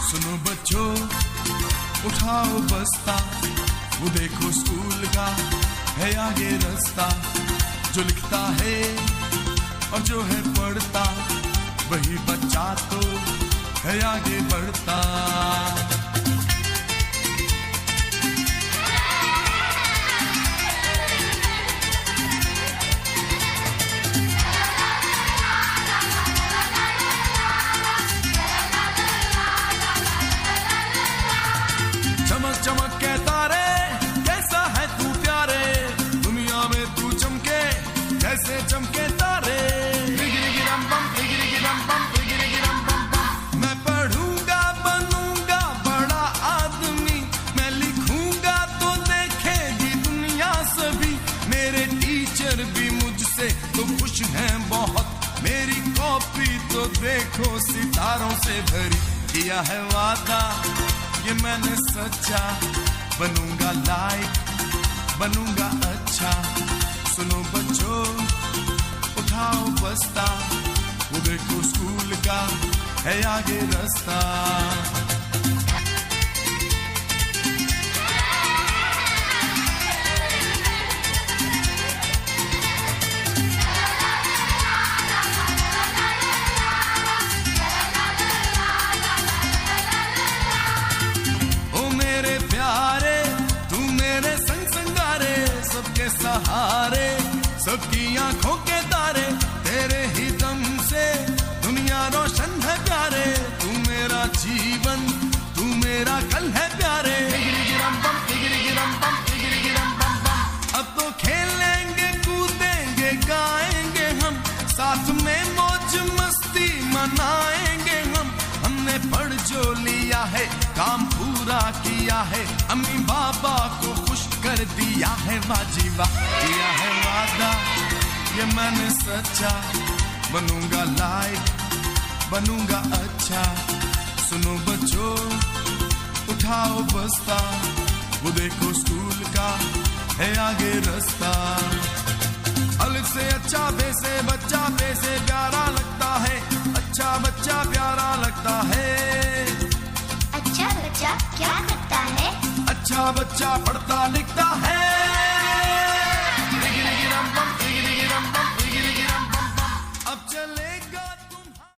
सुनो बच्चों उठाओ बस्ता, वो देखो स्कूल का है आगे रास्ता। जो लिखता है और जो है पढ़ता, वही बच्चा तो है आगे बढ़ता। चमक चमक के तारे, कैसा है तू प्यारे, दुनिया में तू चमके कैसे चमके तारे। मैं पढ़ूंगा बनूंगा बड़ा आदमी, मैं लिखूंगा तो देखेगी दुनिया सभी। मेरे टीचर भी मुझसे तो खुश हैं बहुत, मेरी कॉपी तो देखो सितारों से भरी। किया है वादा ये मैंने सच्चा, बनूंगा लाइक बनूंगा अच्छा। सुनो बच्चों उठाओ बस्ता, वो देखो स्कूल का है आगे रास्ता। सबके सहारे सबकी आंखों के तारे, तेरे ही दम से दुनिया रोशन है प्यारे। तू मेरा जीवन तू मेरा कल है प्यारे। अब तो खेलेंगे कूदेंगे गाएंगे हम, साथ में मौज मस्ती मनाएंगे हम। हमने पढ़ जो लिया है काम पूरा किया है, अम्मी बाबा को खुश कर दिया है वाजीबा। किया है वादा ये मैंने सच्चा, बनूंगा लाइक बनूंगा अच्छा। सुनो बच्चों उठाओ बस्ता, वो देखो स्कूल का है आगे रास्ता। अलिफ से अच्छा बे से बच्चा, बे से प्यारा लगता है, अच्छा बच्चा प्यारा लगता है। अच्छा बच्चा क्या करता है? अच्छा बच्चा पढ़ता लिखता है।